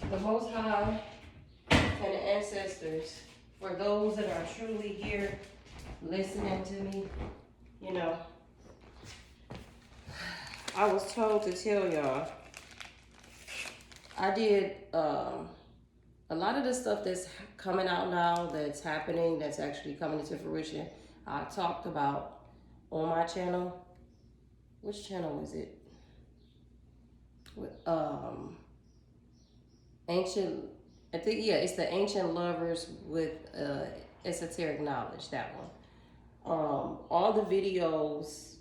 the Most High and the ancestors, for those that are truly here listening to me, you know, I was told to tell y'all, I did a lot of the stuff that's coming out now, that's happening, that's actually coming into fruition, I talked about on my channel. Which channel is it? Ancient, I think, yeah, it's the Ancient Lovers with Esoteric Knowledge, that one. All the videos,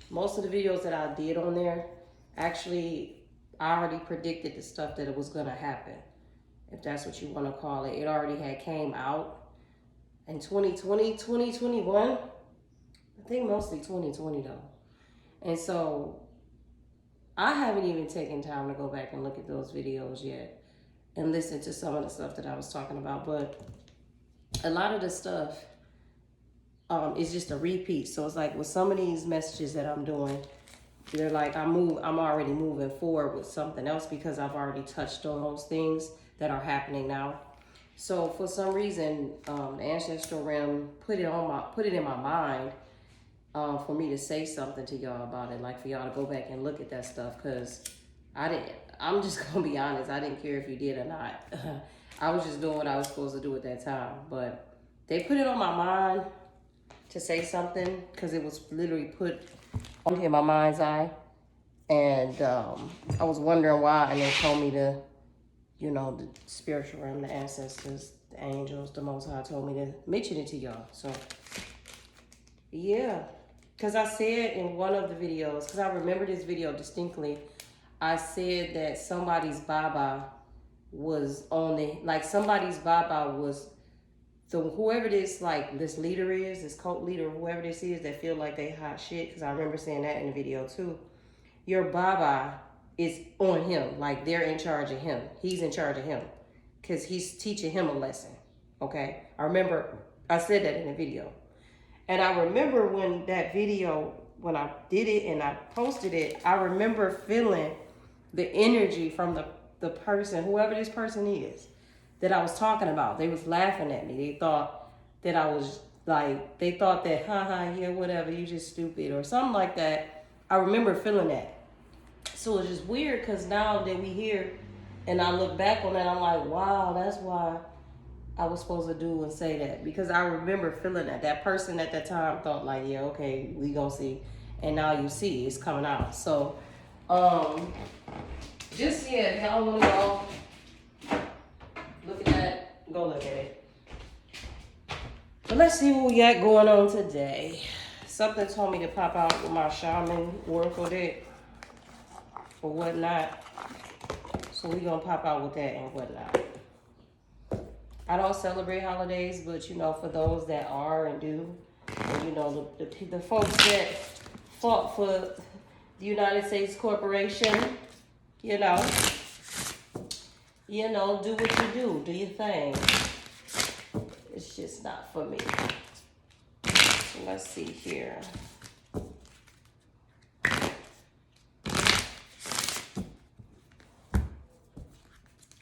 most of the videos that I did on there, actually, I already predicted the stuff that it was going to happen, if that's what you want to call it. It already had came out in 2020, 2021. I think mostly 2020 though. And so I haven't even taken time to go back and look at those videos yet and listen to some of the stuff that I was talking about. But a lot of the stuff is just a repeat. So it's like with some of these messages that I'm doing, they're like I'm already moving forward with something else because I've already touched on those things that are happening now. So for some reason, the ancestral realm put it in my mind for me to say something to y'all about it, like for y'all to go back and look at that stuff, because I'm just gonna be honest, I didn't care if you did or not. I was just doing what I was supposed to do at that time, but they put it on my mind to say something because it was literally put on in my mind's eye, and I was wondering why, and they told me to, you know, the spiritual realm, the ancestors, the angels, the Most High told me to mention it to y'all. So yeah, because I said in one of the videos, because I remember this video distinctly, I said that somebody's Baba was on the, like somebody's Baba was, so whoever this, like this leader is, this cult leader, whoever this is that feel like they hot shit, because I remember saying that in the video too, your Baba is on him, like they're in charge of him. He's in charge of him because he's teaching him a lesson, okay? I remember I said that in the video. And I remember when that video, when I did it and I posted it, I remember feeling the energy from the person, whoever this person is, that I was talking about. They was laughing at me. They thought that I was like, they thought that, haha, yeah, whatever, you just stupid or something like that. I remember feeling that. So it's just weird because now that we here and I look back on that, I'm like, wow, that's why I was supposed to do and say that, because I remember feeling that. That person at that time thought like, yeah, okay, we gonna see. And now you see it's coming out. So, just, yeah, y'all wanna go look at that, go look at it. But let's see what we got going on today. Something told me to pop out with my shaman oracle deck or whatnot. So we gonna pop out with that and whatnot. I don't celebrate holidays, but you know, for those that are and do, and you know, the folks that fought for the United States Corporation, you know, do what you do your thing. It's just not for me. So let's see here.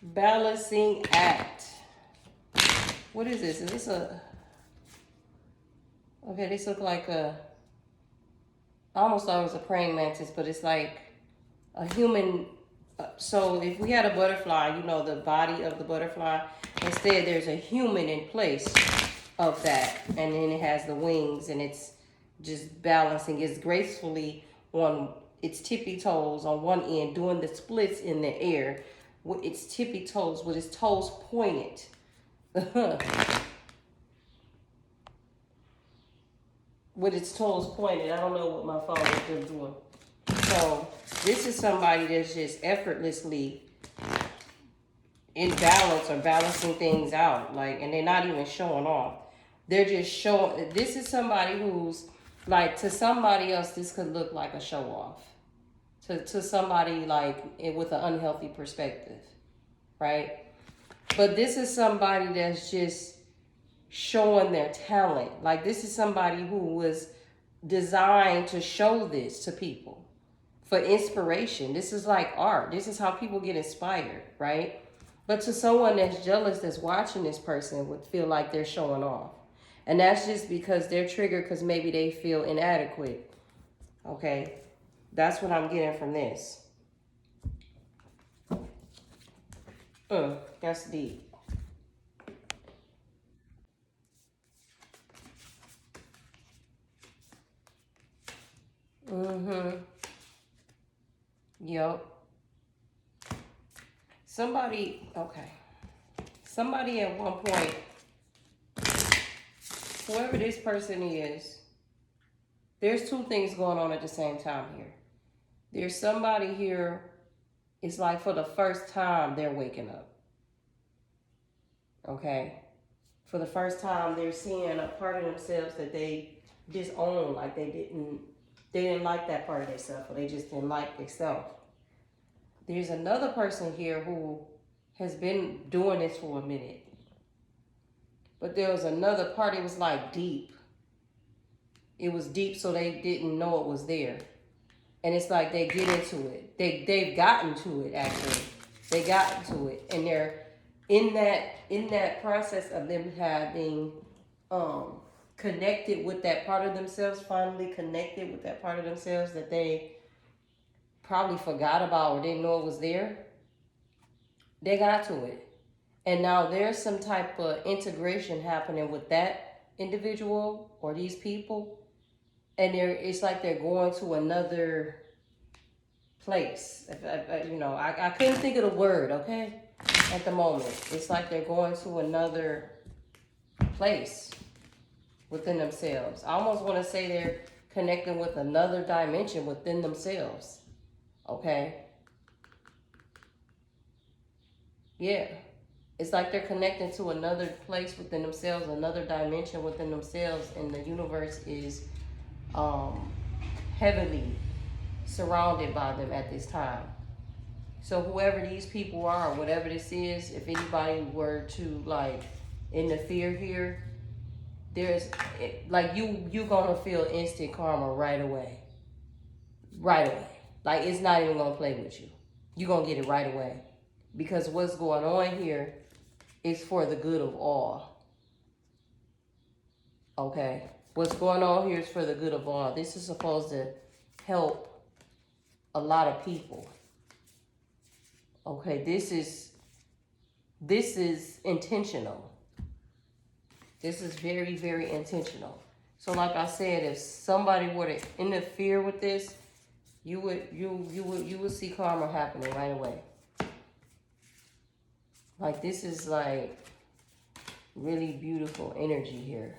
Balancing act. What is this? Is this a... Okay, this look like a... I almost thought it was a praying mantis, but it's like a human... So if we had a butterfly, you know, the body of the butterfly, instead there's a human in place of that. And then it has the wings and it's just balancing. It's gracefully on its tippy toes on one end, doing the splits in the air with its tippy toes, with its toes pointed. With its toes pointed. I don't know what my phone is doing. So this is somebody that's just effortlessly in balance or balancing things out. Like, and they're not even showing off. They're just showing. This is somebody who's like, to somebody else, this could look like a show off. To somebody like with an unhealthy perspective, right? But this is somebody that's just showing their talent. Like, this is somebody who was designed to show this to people for inspiration. This is like art. This is how people get inspired, right? But to someone that's jealous that's watching this person would feel like they're showing off. And that's just because they're triggered because maybe they feel inadequate. Okay? That's what I'm getting from this. That's deep. Yep. Somebody at one point, whoever this person is, there's two things going on at the same time here. There's somebody here, it's like for the first time they're waking up. Okay? For the first time they're seeing a part of themselves that they disown, like they didn't like that part of themselves, or they just didn't like themselves. There's another person here who has been doing this for a minute. But there was another part, it was like deep. It was deep, so they didn't know it was there. And it's like they get into it. They've gotten to it, actually. They got to it. And they're in that process of them having connected with that part of themselves, finally connected with that part of themselves that they probably forgot about or didn't know it was there. They got to it. And now there's some type of integration happening with that individual or these people. And it's like they're going to another place. I couldn't think of the word, okay? At the moment. It's like they're going to another place within themselves. I almost want to say they're connecting with another dimension within themselves. Okay? Yeah. It's like they're connecting to another place within themselves, another dimension within themselves, and the universe is heavily surrounded by them at this time. So whoever these people are, whatever this is, if anybody were to like interfere here, there's like you gonna feel instant karma right away. Right away. Like it's not even gonna play with you. You're gonna get it right away. Because what's going on here is for the good of all. Okay? What's going on here is for the good of all. This is supposed to help a lot of people. Okay, this is intentional. This is very, very intentional. So like I said, if somebody were to interfere with this, you would see karma happening right away. Like this is like really beautiful energy here.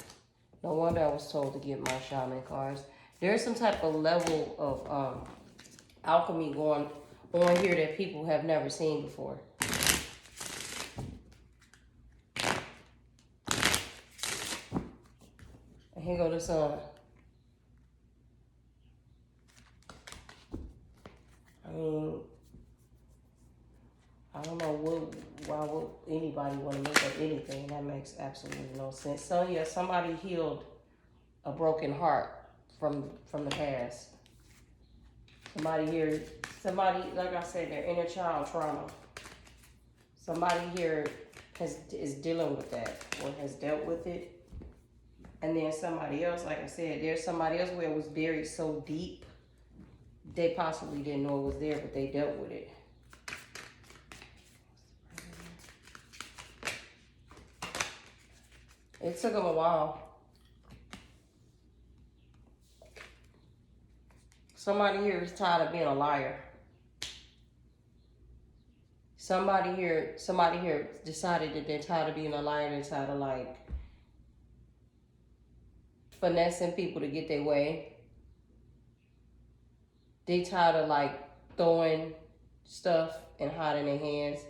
No wonder I was told to get my shaman cards. There's some type of level of alchemy going on here that people have never seen before. And here go the sun. I mean, I don't know why would anybody want to make up anything. That makes absolutely no sense. So yeah, somebody healed a broken heart from the past. Somebody, like I said, their inner child trauma. Somebody here is dealing with that or has dealt with it. And then somebody else, like I said, there's somebody else where it was buried so deep, they possibly didn't know it was there, but they dealt with it. It took them a while. Somebody here is tired of being a liar. Somebody here decided that they're tired of being a liar. They're tired of like finessing people to get their way. They tired of like throwing stuff and hiding their hands.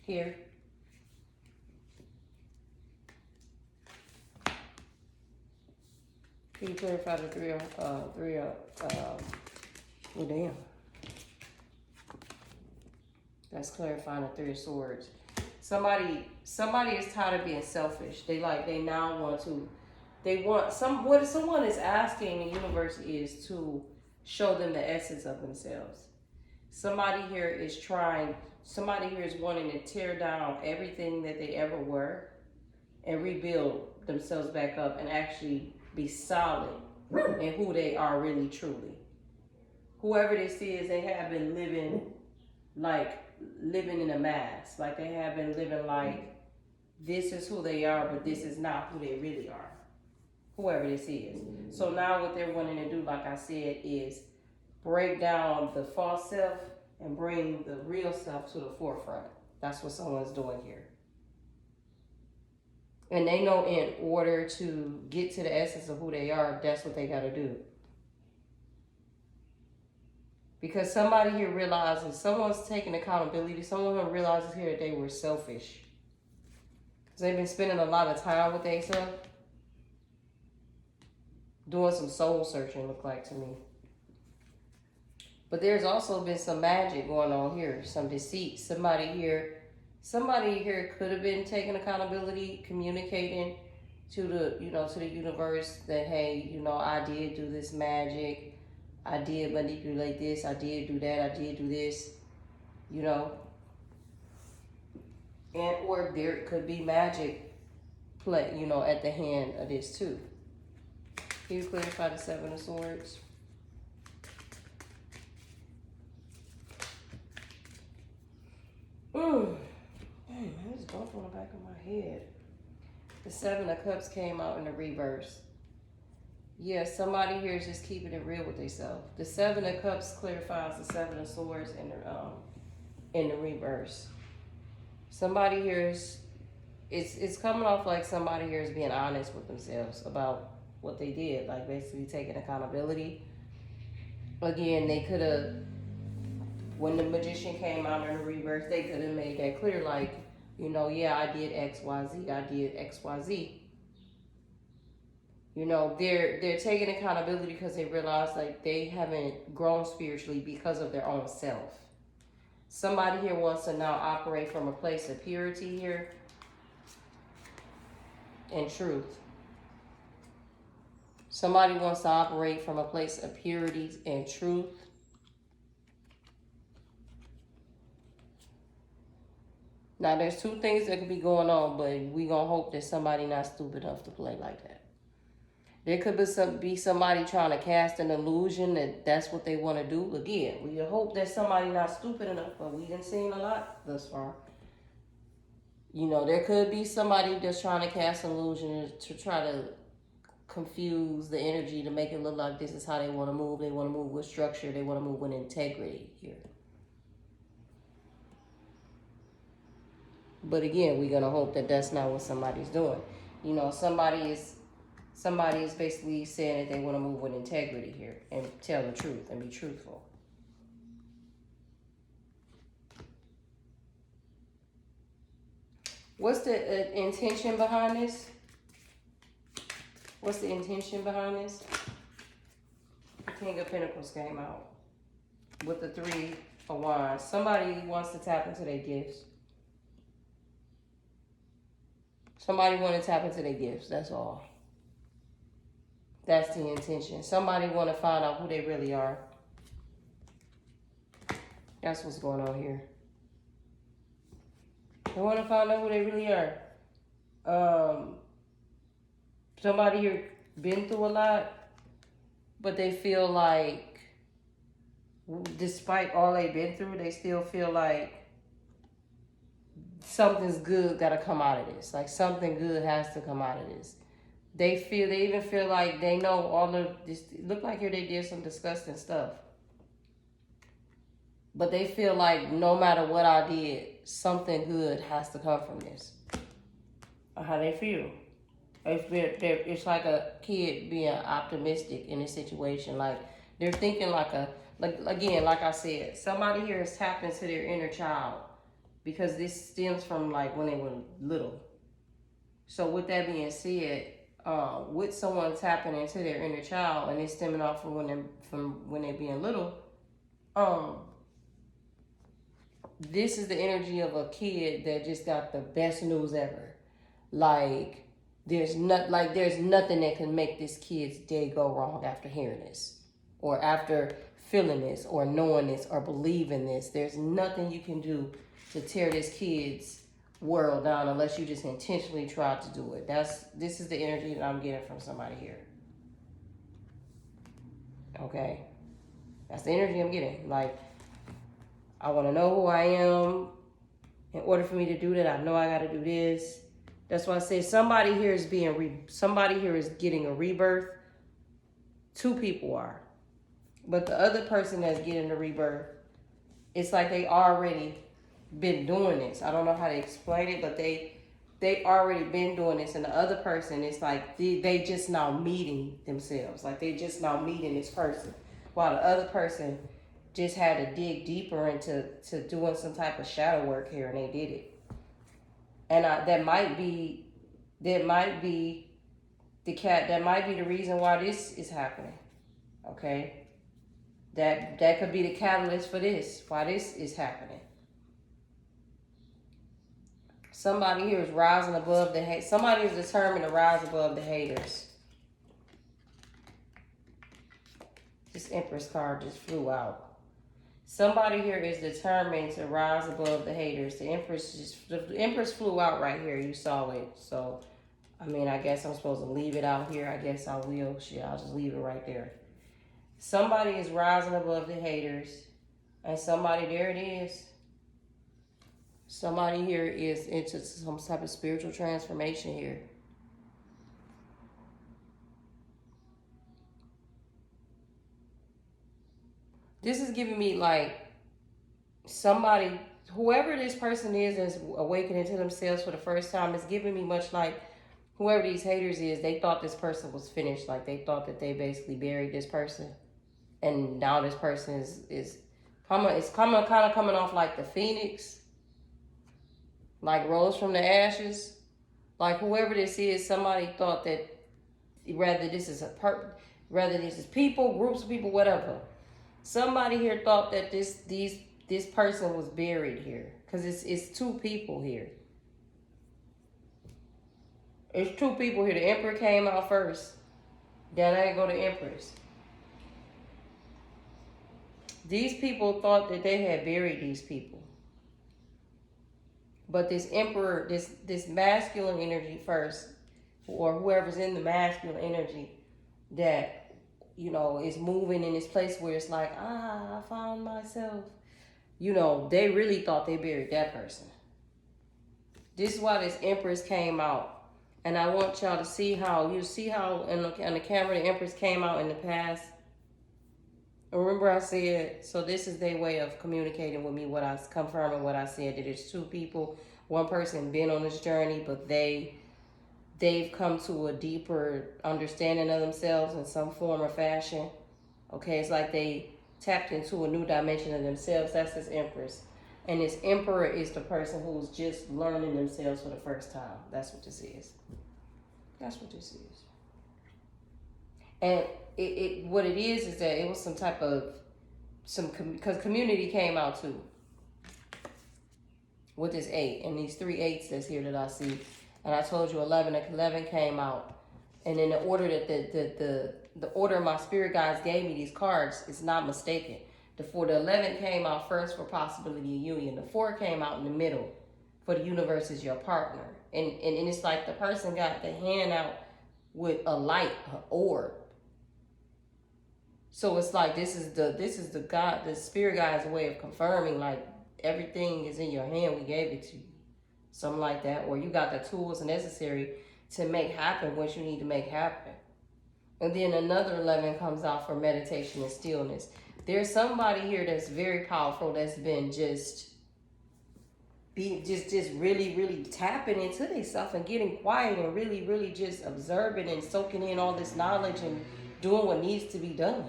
Here. Can you clarify the three oh damn. That's clarifying the Three of Swords. Somebody is tired of being selfish. What someone is asking the universe is to show them the essence of themselves. Somebody here is wanting to tear down everything that they ever were and rebuild themselves back up and actually be solid in who they are really truly. Whoever this is, they have been living in a mask. Like they have been living like this is who they are, but this is not who they really are. Whoever this is. So now what they're wanting to do, like I said, is break down the false self and bring the real self to the forefront. That's what someone's doing here. And they know in order to get to the essence of who they are, that's what they got to do. Because somebody here realizes, someone's taking accountability, someone who realizes here that they were selfish. Because they've been spending a lot of time with themselves. Doing some soul searching, look like to me. But there's also been some magic going on here, some deceit. Somebody here could have been taking accountability, communicating to the universe that, hey, I did do this magic, I did manipulate this, I did do that, I did do this, and or there could be magic play, at the hand of this too. Can you clarify the Seven of Swords? There's a bump on the back of my head. The Seven of Cups came out in the reverse. Yeah, somebody here is just keeping it real with themselves. The Seven of Cups clarifies the Seven of Swords in the reverse. Somebody here is, it's coming off like somebody here is being honest with themselves about what they did, like basically taking accountability. Again, they could have, when the Magician came out in the reverse, they could have made that clear, like, yeah, I did X, Y, Z, I did X, Y, Z. They're taking accountability because they realize like they haven't grown spiritually because of their own self. Somebody here wants to now operate from a place of purity here and truth. Somebody wants to operate from a place of purity and truth. Now, there's two things that could be going on, but we gonna hope that somebody not stupid enough to play like that. There could be somebody trying to cast an illusion that that's what they want to do. Again, we hope that somebody not stupid enough, but we done seen a lot thus far. There could be somebody that's trying to cast an illusion to try to confuse the energy to make it look like this is how they want to move. They want to move with structure. They want to move with integrity here. But again, we're going to hope that that's not what somebody's doing. Somebody is basically saying that they want to move with integrity here and tell the truth and be truthful. What's the intention behind this? What's the intention behind this? The King of Pentacles came out with the Three of Wands. Somebody wants to tap into their gifts. Somebody want to tap into their gifts, that's all. That's the intention. Somebody want to find out who they really are. That's what's going on here. They want to find out who they really are. Somebody here been through a lot, but they feel like, despite all they've been through, they still feel like something's good got to come out of this. Like something good has to come out of this. They even feel like they know all of this. Look like here they did some disgusting stuff. But they feel like no matter what I did, something good has to come from this. Or how they feel. It's like a kid being optimistic in a situation. Like they're thinking like I said, somebody here is tapped into their inner child. Because this stems from like when they were little. So with that being said, with someone tapping into their inner child and it's stemming off from when they're being little, this is the energy of a kid that just got the best news ever. Like there's nothing that can make this kid's day go wrong after hearing this, or after feeling this or knowing this or believing this. There's nothing you can do to tear this kid's world down unless you just intentionally try to do it. This is the energy that I'm getting from somebody here. Okay? That's the energy I'm getting. Like, I want to know who I am. In order for me to do that, I know I got to do this. That's why I say somebody here is somebody here is getting a rebirth. Two people are. But the other person that's getting the rebirth, it's like they already been doing this. I don't know how to explain it, but they already been doing this. And the other person, it's like they just now meeting themselves. Like they just now meeting this person. While the other person just had to dig deeper into doing some type of shadow work here, and they did it. And that might be the reason why this is happening. Okay? That could be the catalyst for this, why this is happening. Somebody here is rising above the hate. Somebody is determined to rise above the haters. This Empress card just flew out. Somebody here is determined to rise above the haters. The Empress flew out right here. You saw it. So, I mean, I guess I'm supposed to leave it out here. I guess I will. Shit, I'll just leave it right there. Somebody is rising above the haters. And somebody, there it is. Somebody here is into some type of spiritual transformation here. This is giving me like somebody, whoever this person is that's awakening to themselves for the first time, is giving me much like whoever these haters is, they thought this person was finished. Like they thought that they basically buried this person. And now this person is kind of coming off like the phoenix. Like rose from the ashes. Like whoever this is, somebody thought that whether this is people, groups of people, whatever. Somebody here thought that this person was buried here. Because it's two people here. It's two people here. The Emperor came out first. Then I go to Empress. These people thought that they had buried these people. But this Emperor, this masculine energy first, or whoever's in the masculine energy that, you know, is moving in this place where it's like, I found myself. You know, they really thought they buried that person. This is why this Empress came out. And I want y'all to see how, in the camera, the Empress came out in the past. Remember I said, so this is their way of communicating with me, confirming what I said, that it's two people. One person been on this journey, but they've come to a deeper understanding of themselves in some form or fashion. Okay, it's like they tapped into a new dimension of themselves. That's this Empress. And this Emperor is the person who's just learning themselves for the first time. That's what this is. That's what this is. And what it is that it was some type of, because community came out too. With this 8 and these 3 8s that's here that I see. And I told you 11 came out. And in the order that the order my spirit guides gave me these cards is not mistaken. The 11 came out first for possibility of union. The 4 came out in the middle for the universe is your partner. And it's like the person got the hand out with a light, an orb. So it's like this is the spirit guide's way of confirming, like everything is in your hand, we gave it to you. Something like that. Or you got the tools necessary to make happen what you need to make happen. And then another 11 comes out for meditation and stillness. There's somebody here that's very powerful that's been just really, really tapping into themselves and getting quiet and really, really just observing and soaking in all this knowledge and doing what needs to be done.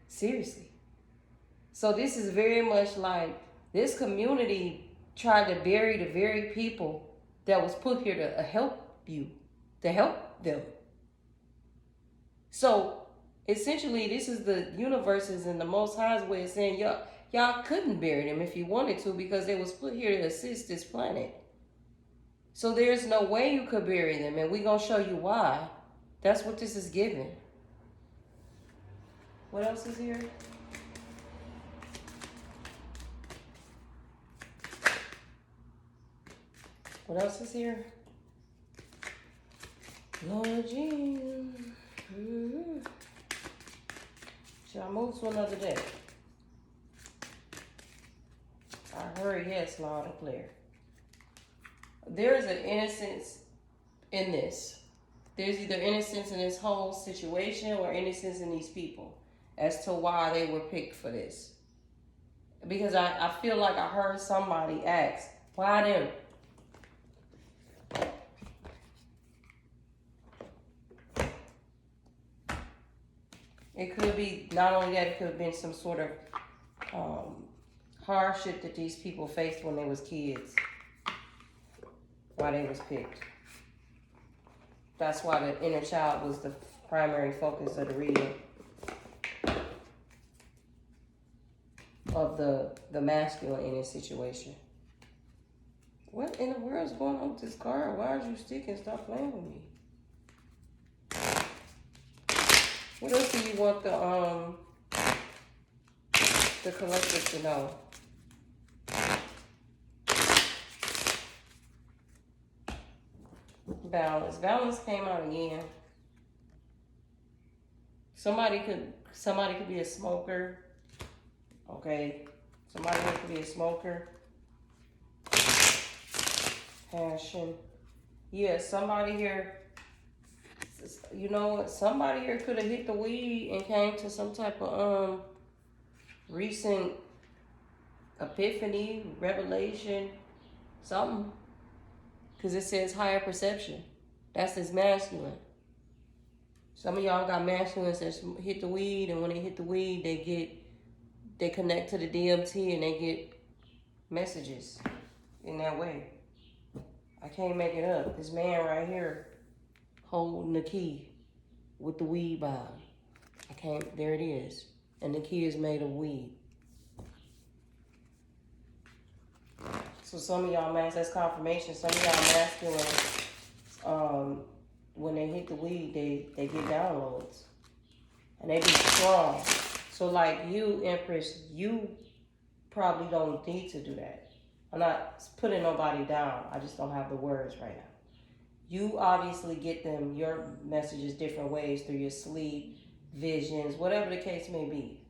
Seriously. So this is very much like this community tried to bury the very people that was put here to help you, to help them. So essentially, this is the universe's and the Most High's way of saying y'all couldn't bury them if you wanted to because they was put here to assist this planet. So there's no way you could bury them, and we're going to show you why. That's what this is giving. What else is here? What else is here? Lodging. Should I move to another deck? I heard yes, loud and clear. There is an innocence in this. There's either innocence in this whole situation or innocence in these people as to why they were picked for this. Because I feel like I heard somebody ask, why them? It could be, not only that, it could have been some sort of hardship that these people faced when they was kids. Why they was picked. That's why the inner child was the primary focus of the reading. Of the masculine in this situation. What in the world is going on with this card? Why are you sticking? Stop playing with me. What else do you want the collective to know? Balance. Balance came out again. Somebody could be a smoker. Okay. Somebody could be a smoker. Passion. Yeah, somebody here, you know what? Somebody here could have hit the weed and came to some type of recent epiphany, revelation, something. Because it says higher perception. That's his masculine. Some of y'all got masculines that hit the weed, and when they hit the weed, they connect to the DMT and they get messages in that way. I can't make it up. This man right here holding the key with the weed bomb. There it is. And the key is made of weed. So some of y'all, that's confirmation. Some of y'all masculine, when they hit the weed, they get downloads. And they be strong. So like you, Empress, you probably don't need to do that. I'm not putting nobody down. I just don't have the words right now. You obviously get them, your messages, different ways through your sleep, visions, whatever the case may be.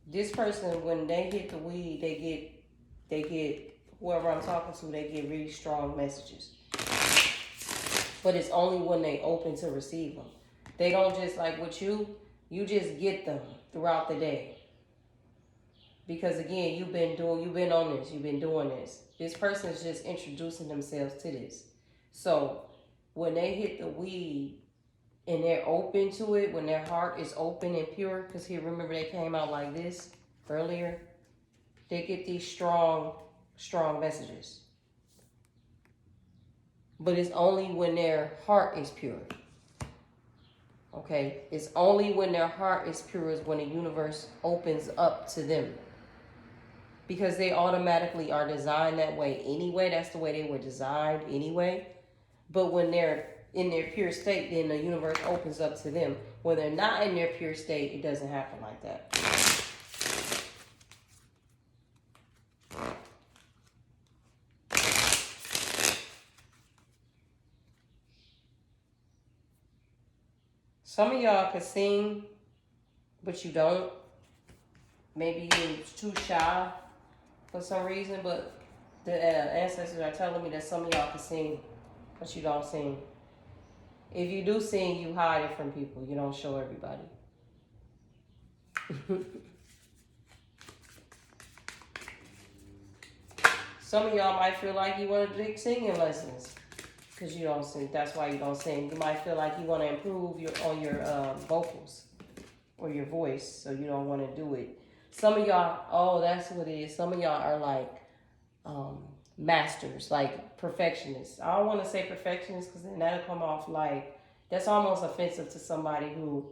This person, when they hit the weed, they get whoever I'm talking to, they get really strong messages. But it's only when they open to receive them. They don't just like with you just get them throughout the day. Because again, you've been on this, you've been doing this. This person is just introducing themselves to this. So when they hit the weed and they're open to it, when their heart is open and pure, because here, remember they came out like this earlier, they get these strong messages. But it's only when their heart is pure. Okay? It's only when their heart is pure is when the universe opens up to them. Because they automatically are designed that way anyway. That's the way they were designed anyway. But when they're in their pure state, then the universe opens up to them. When they're not in their pure state, it doesn't happen like that. Some of y'all could sing, but you don't. Maybe you're too shy for some reason, but the ancestors are telling me that some of y'all can sing, but you don't sing. If you do sing, you hide it from people. You don't show everybody. Some of y'all might feel like you want to take singing lessons because you don't sing. That's why you don't sing. You might feel like you want to improve your vocals or your voice, so you don't want to do it. Some of y'all, that's what it is. Some of y'all are like masters, like perfectionists. I don't want to say perfectionists because then that'll come off like, that's almost offensive to somebody who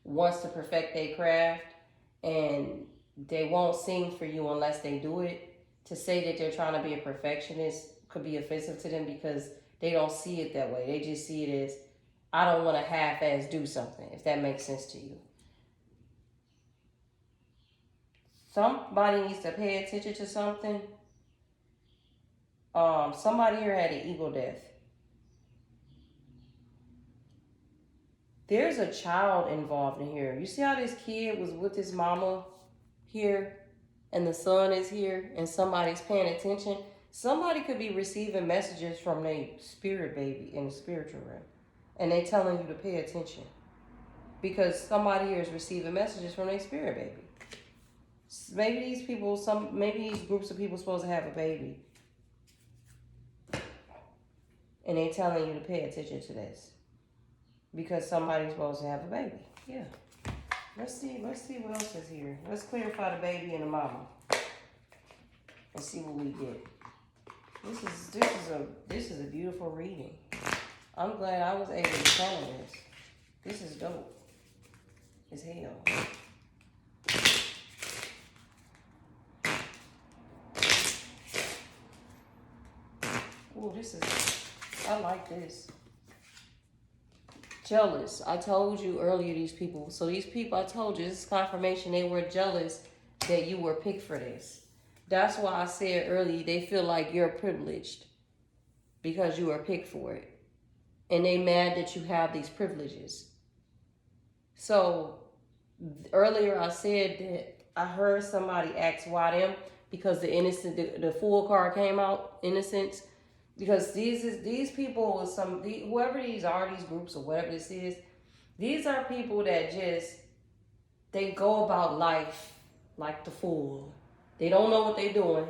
wants to perfect their craft and they won't sing for you unless they do it. To say that they're trying to be a perfectionist could be offensive to them because they don't see it that way. They just see it as, I don't want to half-ass do something, if that makes sense to you. Somebody needs to pay attention to something. Somebody here had an ego death. There's a child involved in here. You see how this kid was with his mama here and the son is here and somebody's paying attention? Somebody could be receiving messages from their spirit baby in the spiritual realm and they telling you to pay attention because somebody here is receiving messages from their spirit baby. Maybe these people, maybe these groups of people supposed to have a baby and they telling you to pay attention to this. Because somebody's supposed to have a baby. Yeah. Let's see what else is here. Let's clarify the baby and the mama. And see what we get. This is a beautiful reading. I'm glad I was able to channel this. This is dope. As hell. Oh, I like this. Jealous. I told you earlier these people. So these people, I told you, this is confirmation. They were jealous that you were picked for this. That's why I said earlier, they feel like you're privileged because you were picked for it. And they mad that you have these privileges. So earlier I said that I heard somebody ask why them because the Fool card came out, innocence. Because these people, whoever these are, these groups or whatever this is, these are people that they go about life like the fool. They don't know what they're doing.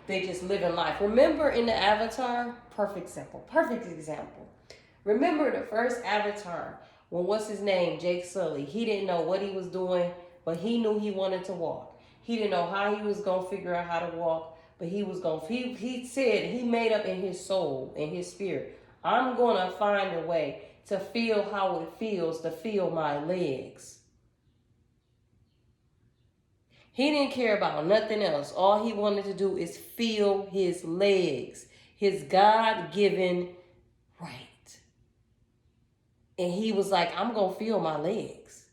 They just living life. Remember in the Avatar, perfect example. Remember the first Avatar, when what's his name, Jake Sully, he didn't know what he was doing, but he knew he wanted to walk. He didn't know how he was going to figure out how to walk. But he said, he made up in his soul, in his spirit, I'm going to find a way to feel how it feels to feel my legs. He didn't care about nothing else. All he wanted to do is feel his legs, his God-given right. And he was like, I'm going to feel my legs.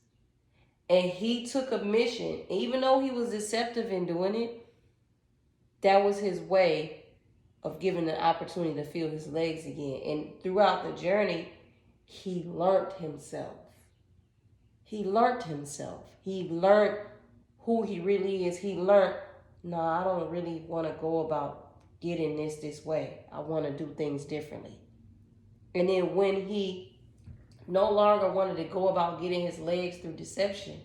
And he took a mission, even though he was deceptive in doing it. That was his way of giving the opportunity to feel his legs again. And throughout the journey, he learned himself. He learned who he really is. He learned, I don't really want to go about getting this way. I want to do things differently. And then when he no longer wanted to go about getting his legs through deception,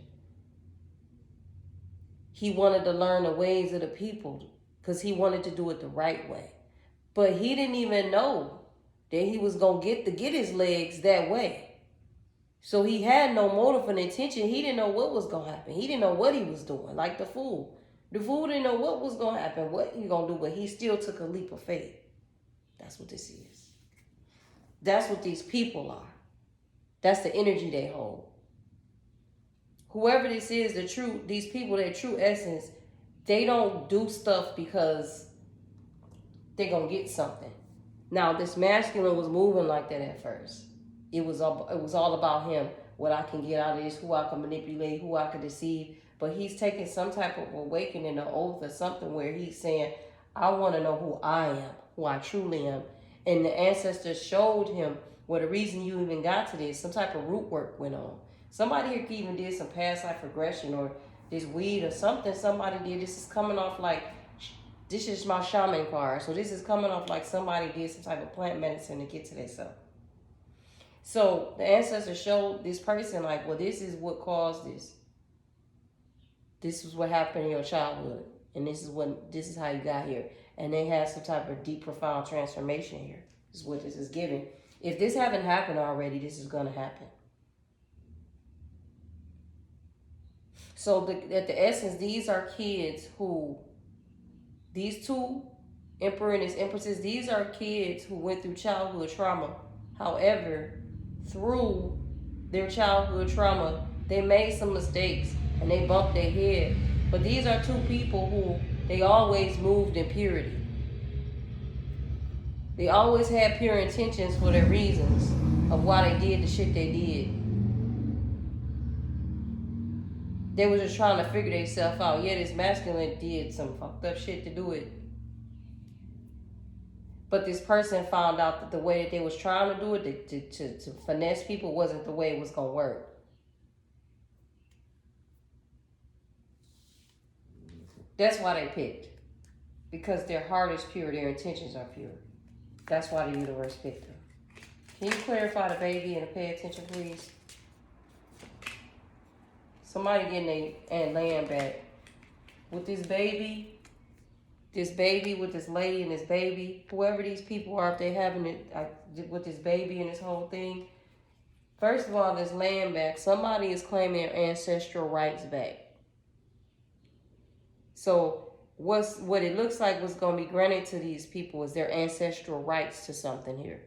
he wanted to learn the ways of the people. Because he wanted to do it the right way. But he didn't even know that he was going to get his legs that way. So he had no motive and intention. He didn't know what was going to happen. He didn't know what he was doing, like the fool. The fool didn't know what was going to happen, what he going to do, but he still took a leap of faith. That's what this is. That's what these people are. That's the energy they hold. Whoever this is, these people, their true essence, they don't do stuff because they're going to get something. Now, this masculine was moving like that at first. It was all about him, what I can get out of this, who I can manipulate, who I can deceive. But he's taking some type of awakening, an oath or something where he's saying, I want to know who I am, who I truly am. And the ancestors showed him, the reason you even got to this, some type of root work went on. Somebody here even did some past life regression or this weed or something somebody did. This is coming off like, this is my shaman card. So this is coming off like somebody did some type of plant medicine to get to themselves. So the ancestors showed this person like, this is what caused this. This is what happened in your childhood. And this is how you got here. And they had some type of deep, profound transformation here. This is what this is giving. If this haven't happened already, this is going to happen. So at the essence, these are kids who, these two, Emperor and his Empresses, these are kids who went through childhood trauma. However, through their childhood trauma, they made some mistakes and they bumped their head. But these are two people who, they always moved in purity. They always had pure intentions for their reasons of why they did the shit they did. They was just trying to figure themselves out. Yeah, this masculine did some fucked up shit to do it. But this person found out that the way that they was trying to do it, to finesse people, wasn't the way it was going to work. That's why they picked. Because their heart is pure, their intentions are pure. That's why the universe picked them. Can you clarify the baby and pay attention, please? Somebody getting a land back. With this baby with this lady and this baby, whoever these people are, if they having it with this baby and this whole thing, first of all, this land back, somebody is claiming their ancestral rights back. So what it looks like was going to be granted to these people is their ancestral rights to something here.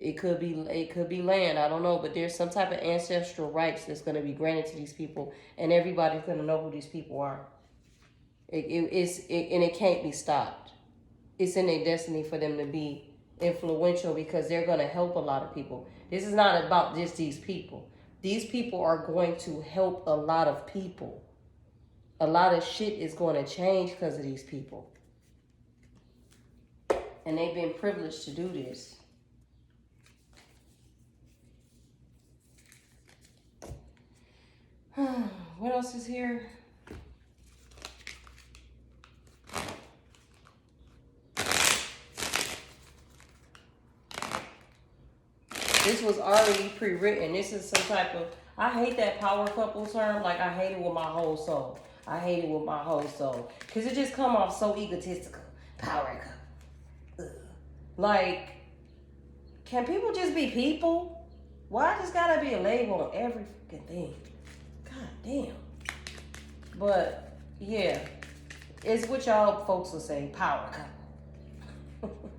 It could be land, I don't know, but there's some type of ancestral rights that's going to be granted to these people, and everybody's going to know who these people are. And it can't be stopped. It's in their destiny for them to be influential because they're going to help a lot of people. This is not about just these people. These people are going to help a lot of people. A lot of shit is going to change because of these people. And they've been privileged to do this. What else is here? This was already pre-written. This is some type of... I hate that power couple term. Like, I hate it with my whole soul. I hate it with my whole soul. Because it just come off so egotistical. Power couple. Ugh. Like, can people just be people? Why just gotta be a label on every fucking thing? God damn. But, yeah. It's what y'all folks will say. Power couple.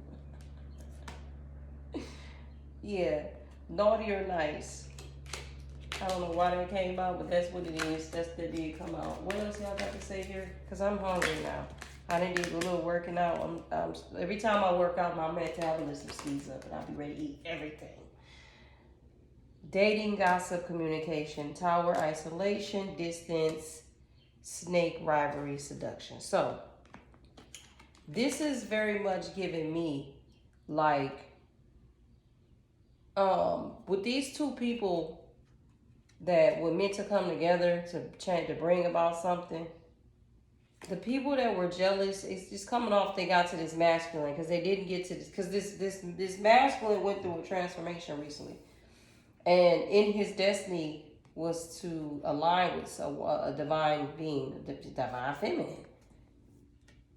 Yeah. Naughty or nice. I don't know why that came out, but that's what it is. That did come out. What else y'all got to say here? Because I'm hungry now. I didn't do a little working out. Every time I work out, my metabolism speeds up and I'll be ready to eat everything. Dating, gossip, communication, tower, isolation, distance, snake, rivalry, seduction. So, this is very much giving me, like, with these two people that were meant to come together to bring about something, the people that were jealous, it's just coming off, they got to this masculine because they didn't get to this, because this masculine went through a transformation recently, and in his destiny was to align with a divine being, the divine feminine.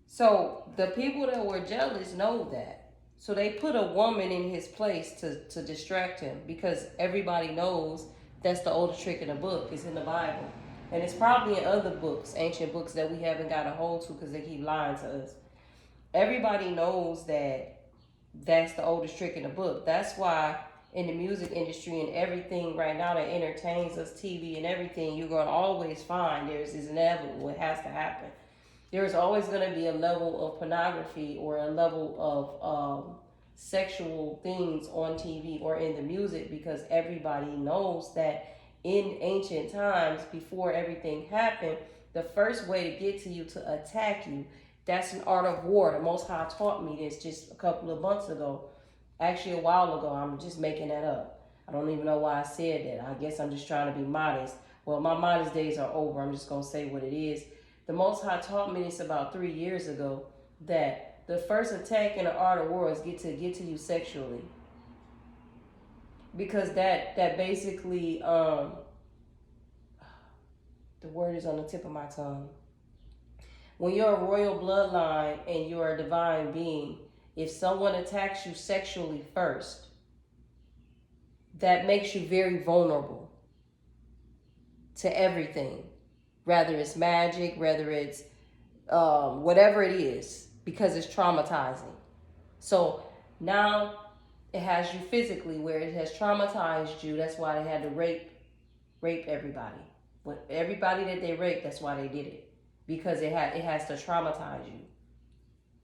So the people that were jealous know that. So they put a woman in his place to distract him, because everybody knows that's the oldest trick in the book. It's in the Bible. And it's probably in other books, ancient books that we haven't got a hold to because they keep lying to us. Everybody knows that that's the oldest trick in the book. That's why in the music industry and everything right now that entertains us, TV and everything, you're going to always find is inevitable. It has to happen. There's always going to be a level of pornography or a level of sexual things on TV or in the music, because everybody knows that in ancient times, before everything happened, the first way to get to you, to attack you, that's an art of war. The Most High taught me this just a couple of months ago. Actually, a while ago. I'm just making that up. I don't even know why I said that. I guess I'm just trying to be modest. Well, my modest days are over. I'm just going to say what it is. The Most High taught me this about 3 years ago, that the first attack in the art of war is get to you sexually. Because that basically, the word is on the tip of my tongue. When you're a royal bloodline and you're a divine being, if someone attacks you sexually first, that makes you very vulnerable to everything. Whether it's magic, whether it's whatever it is, because it's traumatizing. So now it has you physically, where it has traumatized you. That's why they had to rape everybody. Everybody that they raped, that's why they did it. Because it has to traumatize you.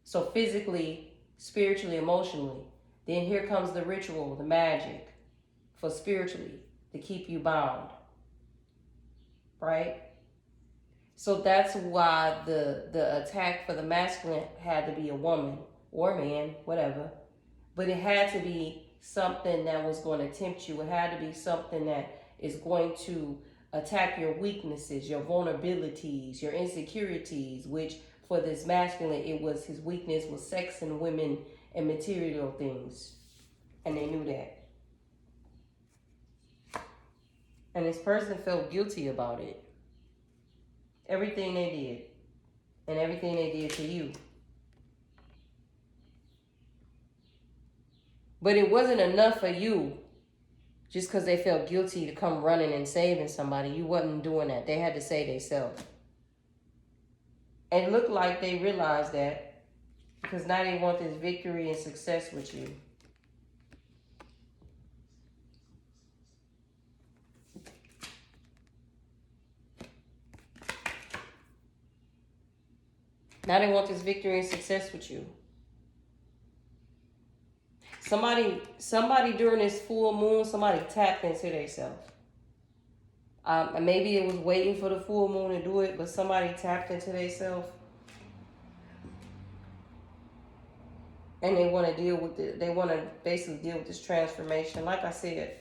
So physically, spiritually, emotionally. Then here comes the ritual, the magic, for spiritually, to keep you bound. right? So that's why the attack for the masculine had to be a woman or a man, whatever. But it had to be something that was going to tempt you. It had to be something that is going to attack your weaknesses, your vulnerabilities, your insecurities, which for this masculine, it was his weakness was sex and women and material things. And they knew that. And this person felt guilty about it. Everything they did. And everything they did to you. But it wasn't enough for you just because they felt guilty to come running and saving somebody. You wasn't doing that. They had to save themselves. And it looked like they realized that because now they want this victory and success with you. Now they want this victory and success with you. Somebody during this full moon, somebody tapped into themselves. Maybe it was waiting for the full moon to do it, but somebody tapped into themselves. And they want to deal with it. They want to basically deal with this transformation. Like I said,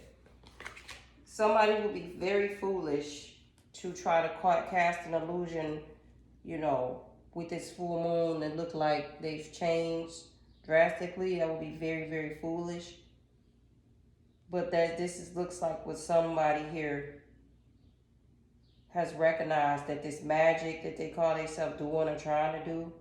somebody will be very foolish to try to cast an illusion, you know, with this full moon that look like they've changed drastically. That would be very, very foolish. But that looks like what somebody here has recognized, that this magic that they call themselves doing or trying to do,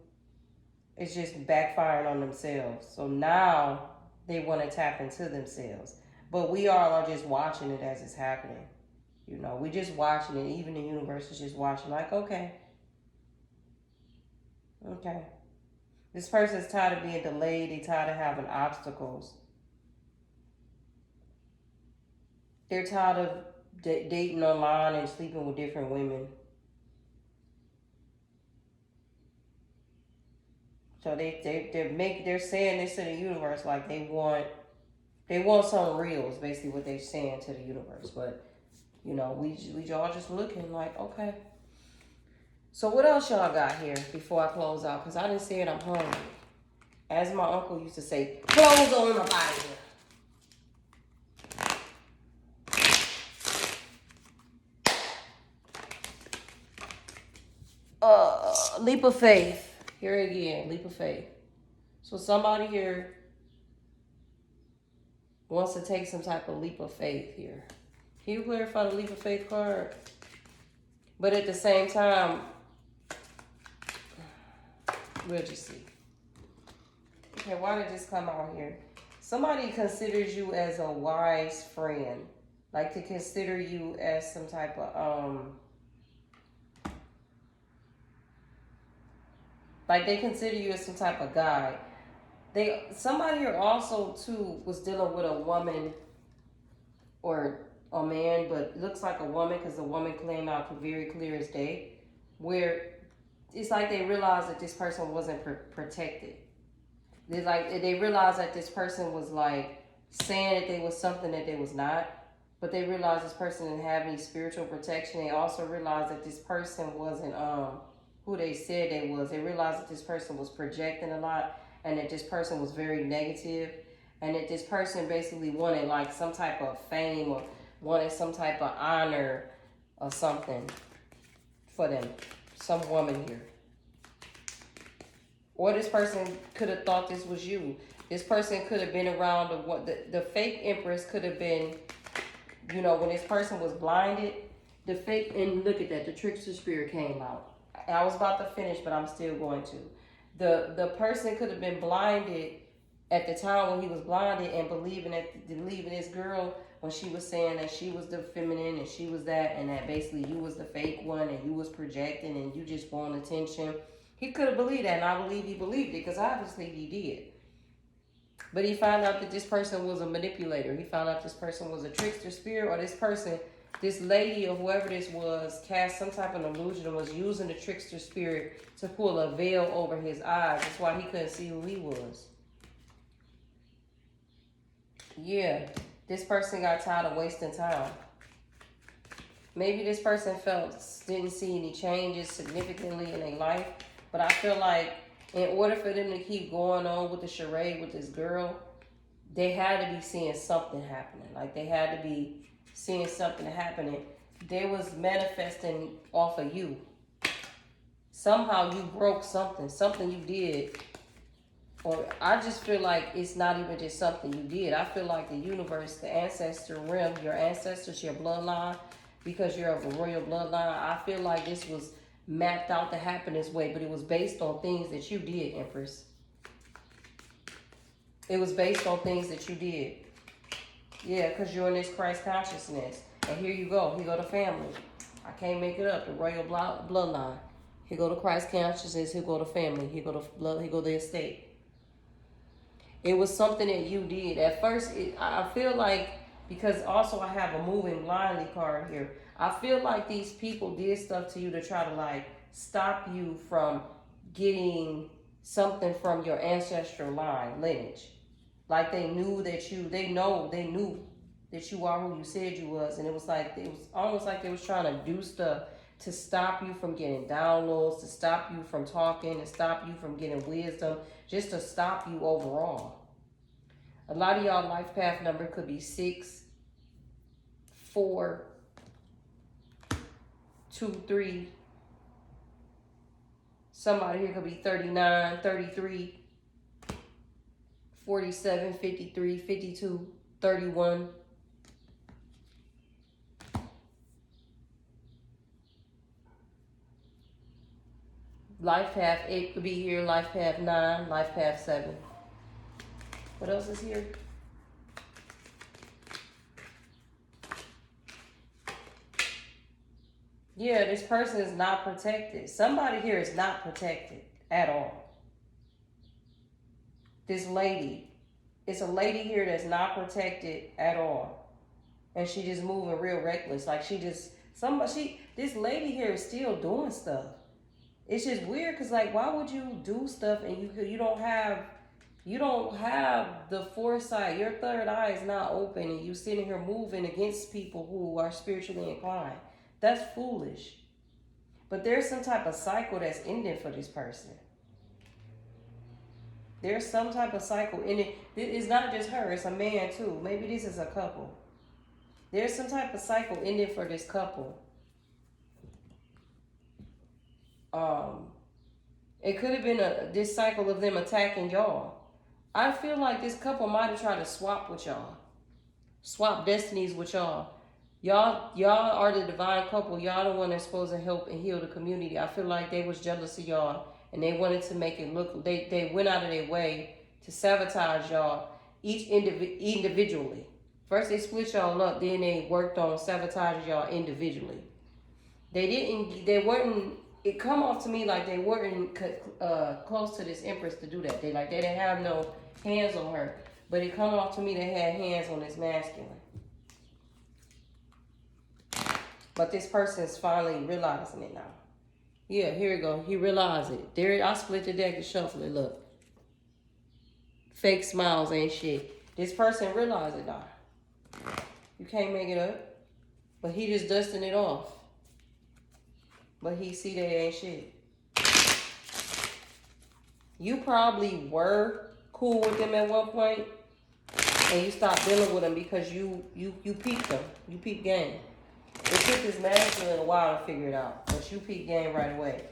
it's just backfiring on themselves. So now they want to tap into themselves. But we all are just watching it as it's happening. You know, we're just watching it. Even the universe is just watching like, okay. Okay. This person's tired of being delayed. They're tired of having obstacles. They're tired of dating online and sleeping with different women. So they're saying this to the universe like they want something real is basically what they're saying to the universe. But you know, we all just looking like, okay. So what else y'all got here before I close out? Because I didn't say it, I'm hungry. As my uncle used to say, close on up out of here. Leap of faith. Here again, leap of faith. So somebody here wants to take some type of leap of faith here. Can you clarify the leap of faith card? But at the same time, we'll just see. Okay, why did this come out here? Somebody considers you as a wise friend. Like to consider you as some type of, like they consider you as some type of guide. Somebody here also too was dealing with a woman or a man, but it looks like a woman because the woman came out very clear as day, where it's like they realized that this person wasn't protected. They realized that this person was like saying that they was something that they was not, but they realized this person didn't have any spiritual protection. They also realized that this person wasn't who they said they was. They realized that this person was projecting a lot, and that this person was very negative, and that this person basically wanted like some type of fame or wanted some type of honor or something for them. Some woman here. Or this person could have thought this was you. This person could have been around the fake empress could have been, you know, when this person was blinded, the fake, and look at that, the trickster spirit came out. I was about to finish, but I'm still going to. The person could have been blinded at the time when he was blinded and believing this girl when she was saying that she was the feminine and she was that, and that basically you was the fake one and you was projecting and you just want attention. He could have believed that, and I believe he believed it because obviously he did. But he found out that this person was a manipulator. He found out this person was a trickster spirit, or this lady or whoever this was cast some type of illusion and was using the trickster spirit to pull a veil over his eyes. That's why he couldn't see who he was. Yeah, this person got tired of wasting time. maybe this person didn't see any changes significantly in their life, but I feel like in order for them to keep going on with the charade with this girl, they had to be seeing something happening. Like they had to be seeing something happening. They was manifesting off of you. Somehow you broke something you did. Or I just feel like it's not even just something you did. I feel like the universe, the ancestor realm, your ancestors, your bloodline, because you're of a royal bloodline, I feel like this was mapped out to happen this way, but it was based on things that you did, Empress. It was based on things that you did. Yeah, because you're in this Christ consciousness. And here you go. Here go the family. I can't make it up. The royal bloodline. Here go the Christ consciousness. Here go the family. Here go the blood. Here go the estate. It was something that you did. At first, I feel like, because also I have a moving blindly card here. I feel like these people did stuff to you to try to like stop you from getting something from your ancestral lineage. Like they knew that they knew that you are who you said you was. And it was almost like they was trying to do stuff to stop you from getting downloads, to stop you from talking, to stop you from getting wisdom, just to stop you overall. A lot of y'all life path number could be 6, 4, 2, 3. Somebody here could be 39, 33, 47, 53, 52, 31. Life path 8 could be here, life path 9, life path 7. What else is here? Yeah, this person is not protected. Somebody here is not protected at all. This lady, it's a lady here that's not protected at all. And she just moving real reckless. Like this lady here is still doing stuff. It's just weird because like, why would you do stuff and you don't have the foresight. Your third eye is not open and you sitting here moving against people who are spiritually inclined. That's foolish. But there's some type of cycle that's ending for this person. There's some type of cycle ending. It's not just her, it's a man too. Maybe this is a couple. There's some type of cycle ending for this couple. It could have been this cycle of them attacking y'all. I feel like this couple might have tried to swap with y'all. Swap destinies with y'all. Y'all are the divine couple. Y'all the one that's supposed to help and heal the community. I feel like they was jealous of y'all and they wanted to make it look, they went out of their way to sabotage y'all, each individually. First they split y'all up, then they worked on sabotaging y'all individually. It come off to me like they weren't close to this Empress to do that. They didn't have no hands on her. But it come off to me they had hands on this masculine. But this person's finally realizing it now. Yeah, here we go. He realized it. There, I split the deck and shuffle it. Look. Fake smiles ain't shit. This person realized it now. You can't make it up. But he just dusting it off. But he see that ain't shit. You probably were cool with them at one point, and you stopped dealing with them because you peeped them. You peeped game. It took this masculine a while to figure it out, but you peeped game right away.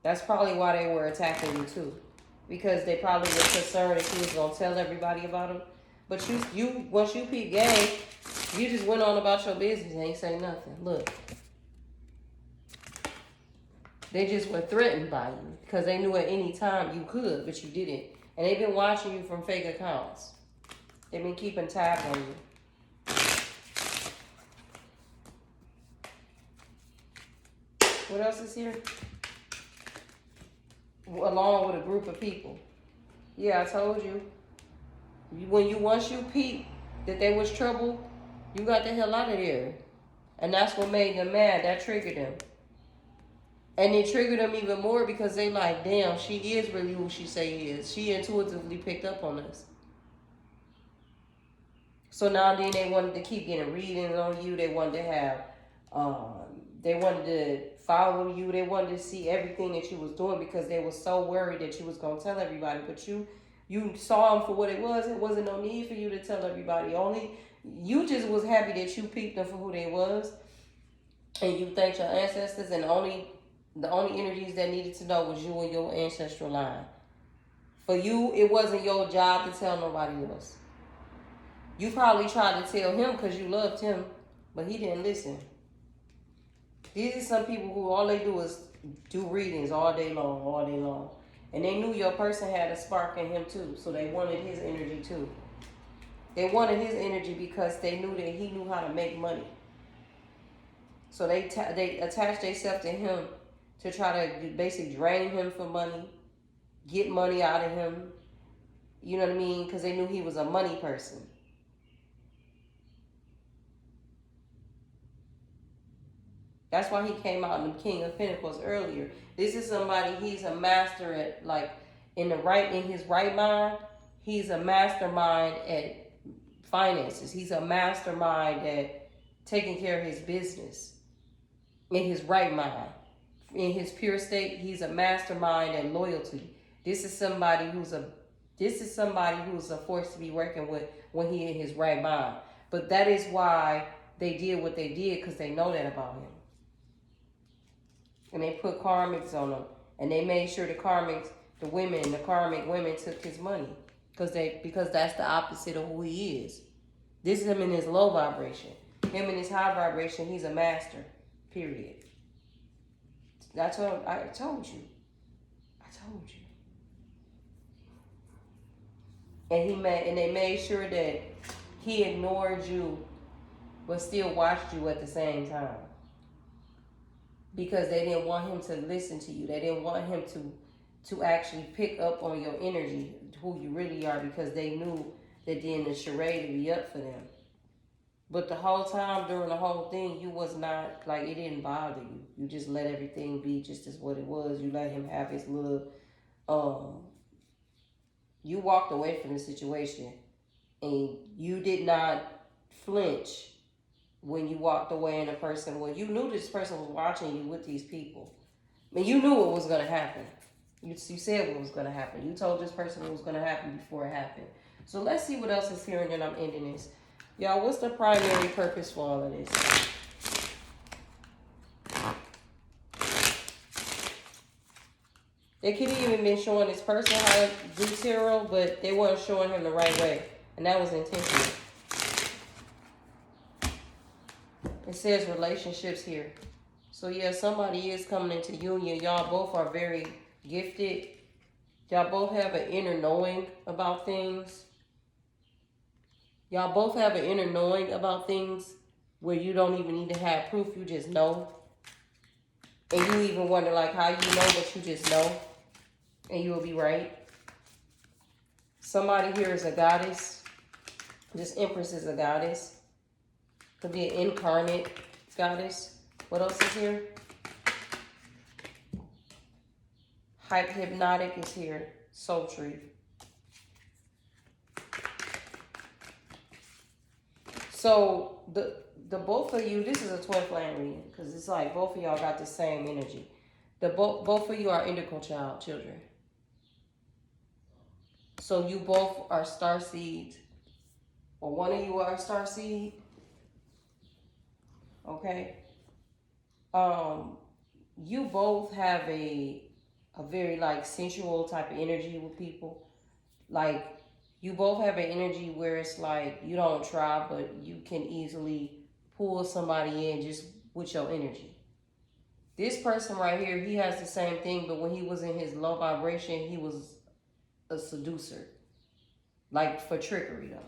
That's probably why they were attacking you too, because they probably were concerned that you was gonna tell everybody about them. But you once you peeped game, you just went on about your business and ain't say nothing. Look. They just were threatened by you because they knew at any time you could, but you didn't. And they've been watching you from fake accounts. They've been keeping tabs on you. What else is here? Along with a group of people. Yeah, I told you. Once you peeped that there was trouble, you got the hell out of there. And that's what made them mad. That triggered them. And it triggered them even more because they like, damn, she is really who she say is. She intuitively picked up on us. So now then they wanted to keep getting readings on you. They wanted to have They wanted to follow you. They wanted to see everything that you was doing because they were so worried that you was gonna tell everybody. But you saw them for what it was. It wasn't no need for you to tell everybody. Only you just was happy that you peeped them for who they was, and you thanked your ancestors. And the only energies that needed to know was you and your ancestral line. For you, it wasn't your job to tell nobody else. You probably tried to tell him because you loved him, but he didn't listen. These are some people who all they do is do readings all day long. And they knew your person had a spark in him too, so they wanted his energy too. They wanted his energy because they knew that he knew how to make money. So they attached themselves to him to try to basically drain him for money, get money out of him. You know what I mean? Because they knew he was a money person. That's why he came out in the King of Pentacles earlier. This is somebody, he's a master at, like, in his right mind, he's a mastermind at finances. He's a mastermind at taking care of his business. In his right mind. In his pure state, he's a mastermind at loyalty. This is somebody who's a force to be working with when he in his right mind. But that is why they did what they did, because they know that about him. And they put karmics on him. And they made sure the karmic women took his money. Because that's the opposite of who he is. This is him in his low vibration. Him in his high vibration, he's a master. Period. I told you. And they made sure that he ignored you, but still watched you at the same time. Because they didn't want him to listen to you. They didn't want him to actually pick up on your energy, who you really are, because they knew that then the charade would be up for them. But the whole time, during the whole thing, you was not, like, it didn't bother you. You just let everything be just as what it was. You let him have his little, you walked away from the situation. And you did not flinch when you walked away and you knew this person was watching you with these people. I mean, you knew what was going to happen. You said what was going to happen. You told this person what was going to happen before it happened. So let's see what else is here, and then I'm ending this. Y'all, what's the primary purpose for all of this? They could have even been showing this person how to do tarot, but they weren't showing him the right way. And that was intentional. It says relationships here. So yeah, somebody is coming into union. Y'all both are very gifted. Y'all both have an inner knowing about things. Y'all both have an inner knowing about things where you don't even need to have proof. You just know. And you even wonder, like, how you know, but you just know. And you'll be right. Somebody here is a goddess. This Empress is a goddess. Could be an incarnate goddess. What else is here? Hypnotic is here. Sultry. So the both of you, this is a twin flame reading, because it's like both of y'all got the same energy. Both of you are indigo children. So you both are star seeds, or one of you are a star seed. Okay. You both have a very, like, sensual type of energy with people. Like, you both have an energy where it's like you don't try, but you can easily pull somebody in just with your energy. This person right here, he has the same thing, but when he was in his low vibration, he was a seducer. Like, for trickery, though.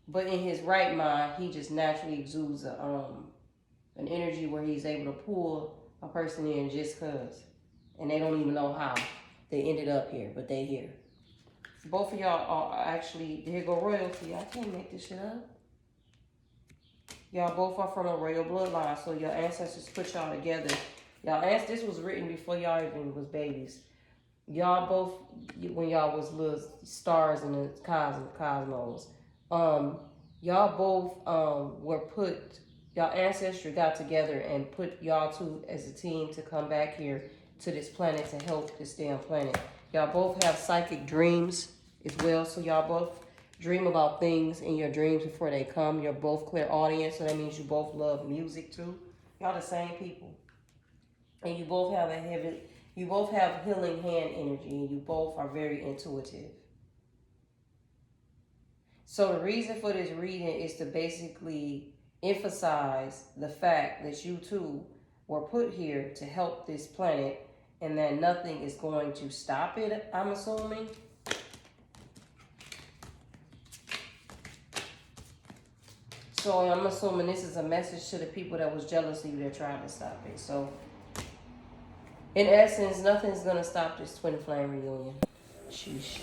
But in his right mind, he just naturally exudes an energy where he's able to pull a person in just because. And they don't even know how they ended up here, but they here. Both of y'all are actually, here go royalty. I can't make this shit up. Y'all both are from a royal bloodline, so your ancestors put y'all together. This was written before y'all even was babies. Y'all both, when y'all was little stars in the cosmos, y'all both were put y'all ancestry got together and put y'all two as a team to come back here to this planet to help this damn planet. Y'all both have psychic dreams as well, so y'all both dream about things in your dreams before they come. You're both clairaudient, so that means you both love music too. Y'all the same people. And you both have healing hand energy, and you both are very intuitive. So the reason for this reading is to basically emphasize the fact that you two were put here to help this planet and that nothing is going to stop it, I'm assuming. So I'm assuming this is a message to the people that was jealous of you that tried to stop it. So in essence, nothing's going to stop this twin flame reunion. Sheesh.